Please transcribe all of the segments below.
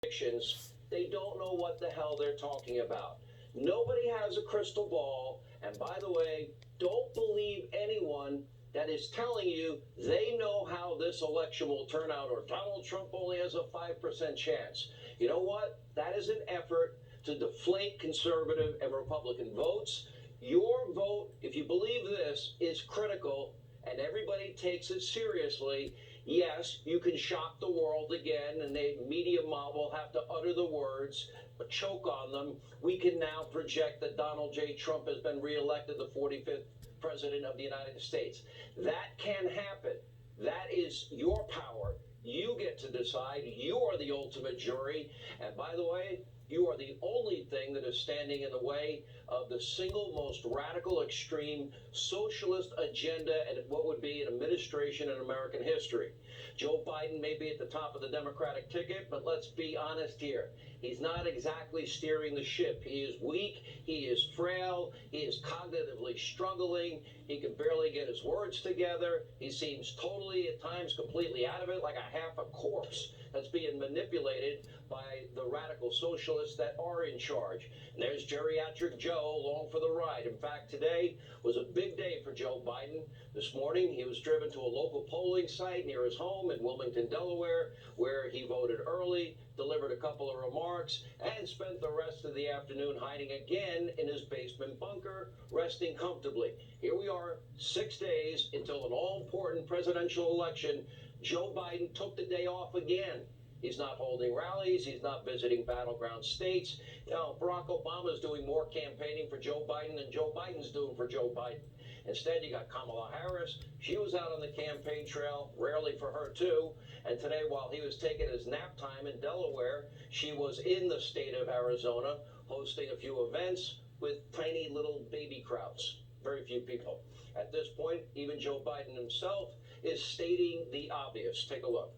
predictions, they don't know what the hell they're talking about. Nobody has a crystal ball, and by the way, don't believe anyone that is telling you they know how this election will turn out or Donald Trump only has a 5% chance. You know what? That is an effort to deflate conservative and Republican votes. Your vote, if you believe this, is critical and everybody takes it seriously. Yes, you can shock the world again, and the media mob will have to utter the words, but choke on them. We can now project that Donald J. Trump has been reelected the 45th president of the United States. That can happen. That is your power. You get to decide. You are the ultimate jury. And by the way, you are the only thing that is standing in the way of the single most radical, extreme socialist agenda and what would be an administration in American history. Joe Biden may be at the top of the Democratic ticket, but let's be honest here. He's not exactly steering the ship. He is weak. He is frail. He is cognitively struggling. He can barely get his words together. He seems totally, at times, completely out of it, like a half a corpse that's being manipulated by the radical socialists that are in charge. And there's geriatric Joe along for the ride. In fact, today was a big day for Joe Biden. This morning, he was driven to a local polling site near his home in Wilmington, Delaware, where he voted early, delivered a couple of remarks, and spent the rest of the afternoon hiding again in his basement bunker, resting comfortably. Here we are, 6 days until an all-important presidential election. Joe Biden took the day off again. He's not holding rallies. He's not visiting battleground states. You know, Barack Obama is doing more campaigning for Joe Biden than Joe Biden's doing for Joe Biden. Instead, you got Kamala Harris. She was out on the campaign trail, rarely for her too. And today, while he was taking his nap time in Delaware, she was in the state of Arizona hosting a few events with tiny little baby crowds. Very few people. At this point, even Joe Biden himself is stating the obvious. Take a look.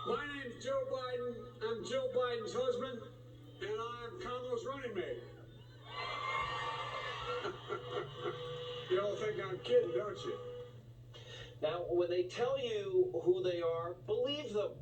My name's Joe Biden. I'm Joe Biden's husband, and I'm Kamala's running mate. You all think I'm kidding, don't you? Now, when they tell you who they are, believe them.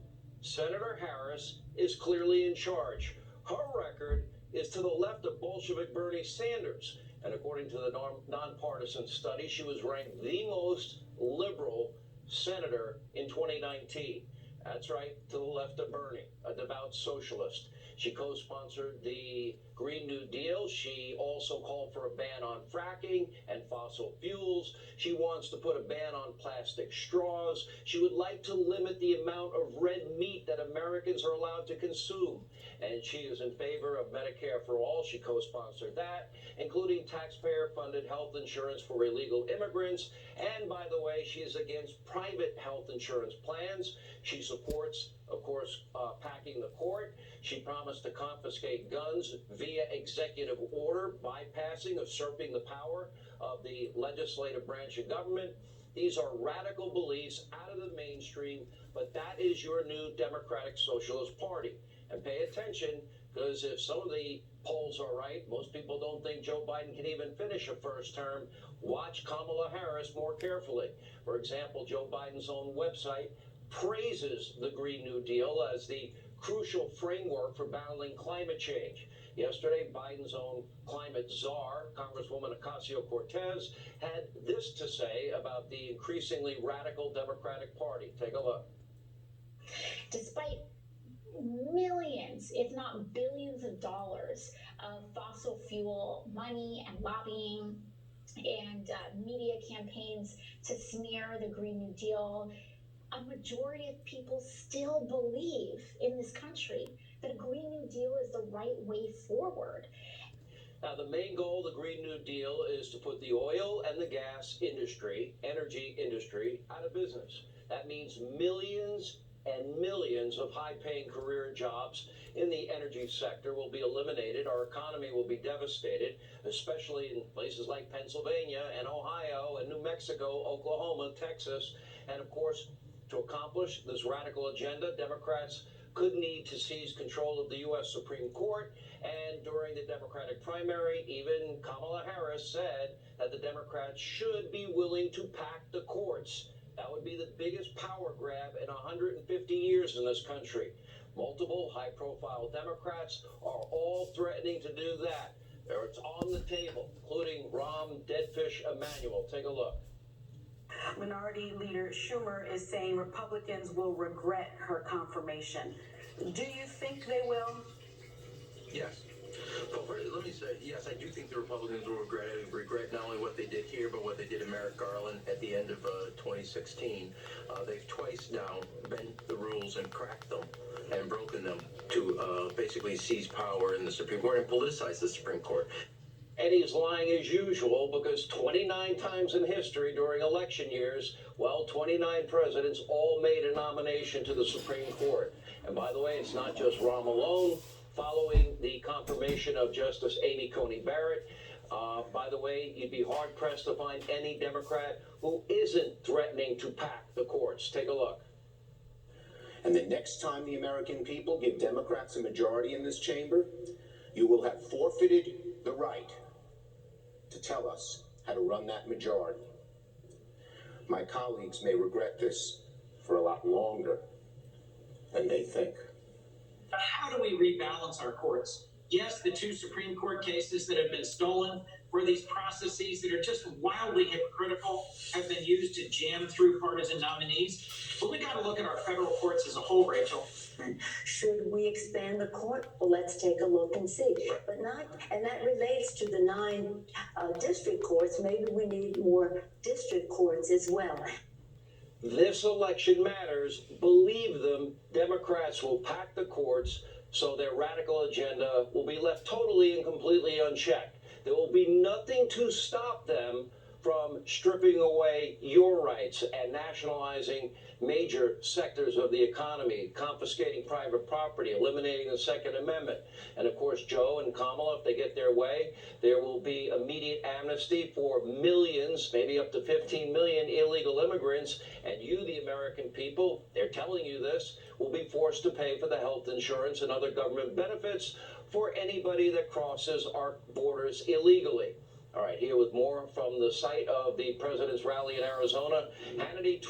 Senator Harris is clearly in charge. Her record is to the left of Bolshevik Bernie Sanders. And according to the nonpartisan study, she was ranked the most liberal senator in 2019. That's right, to the left of Bernie, a devout socialist. She co-sponsored the Green New Deal. She also called for a ban on fracking and fossil fuels. She wants to put a ban on plastic straws. She would like to limit the amount of red meat that Americans are allowed to consume. And she is in favor of Medicare for all. She co-sponsored that, including taxpayer-funded health insurance for illegal immigrants. And by the way, she is against private health insurance plans. She supports, of course, packing the court. She promised to confiscate guns via executive order, bypassing, usurping the power of the legislative branch of government. These are radical beliefs out of the mainstream, but that is your new Democratic Socialist Party. And pay attention, because if some of the polls are right, most people don't think Joe Biden can even finish a first term. Watch Kamala Harris more carefully. For example, Joe Biden's own website praises the Green New Deal as the crucial framework for battling climate change. Yesterday, Biden's own climate czar, Congresswoman Ocasio-Cortez, had this to say about the increasingly radical Democratic Party. Take a look. Despite millions, if not billions of dollars of fossil fuel money and lobbying and media campaigns to smear the Green New Deal, a majority of people still believe in this country that a Green New Deal is the right way forward. Now, the main goal of the Green New Deal is to put the oil and the gas industry, energy industry, out of business. That means millions and millions of high-paying career jobs in the energy sector will be eliminated. Our economy will be devastated, especially in places like Pennsylvania and Ohio and New Mexico, Oklahoma, Texas. And of course, to accomplish this radical agenda, Democrats could need to seize control of the U.S. Supreme Court. And during the Democratic primary, even Kamala Harris said that the Democrats should be willing to pack the courts. That would be the biggest power grab in 150 years in this country. Multiple high-profile Democrats are all threatening to do that. It's on the table, including Rahm Deadfish Emanuel. Take a look. Minority Leader Schumer is saying Republicans will regret her confirmation. Do you think they will? Yes. Well, let me say, yes, I do think the Republicans will regret not only what they did here, but what they did in Merrick Garland at the end of 2016. They've twice now bent the rules and cracked them and broken them to basically seize power in the Supreme Court and politicize the Supreme Court. And he's lying as usual because 29 times in history during election years, 29 presidents all made a nomination to the Supreme Court. And by the way, it's not just Rahm alone. Following the confirmation of Justice Amy Coney Barrett, by the way, you'd be hard-pressed to find any Democrat who isn't threatening to pack the courts. Take a look. And the next time the American people give Democrats a majority in this chamber, you will have forfeited the right to tell us how to run that majority. My colleagues may regret this for a lot longer than they think. How do we rebalance our courts? Yes, the 2 Supreme Court cases that have been stolen, where these processes that are just wildly hypocritical have been used to jam through partisan nominees. But we got to look at our federal courts as a whole, Rachel. Should we expand the court? Well, let's take a look and see. But not, and that relates to the 9 district courts. Maybe we need more district courts as well. This election matters. Believe them, Democrats will pack the courts so their radical agenda will be left totally and completely unchecked. There will be nothing to stop them from stripping away your rights and nationalizing major sectors of the economy, confiscating private property, eliminating the Second Amendment. And of course, Joe and Kamala, if they get their way, there will be immediate amnesty for millions, maybe up to 15 million illegal immigrants. And you, the American people, they're telling you this, will be forced to pay for the health insurance and other government benefits for anybody that crosses our borders illegally. All right, here with more from the site of the president's rally in Arizona, Hannity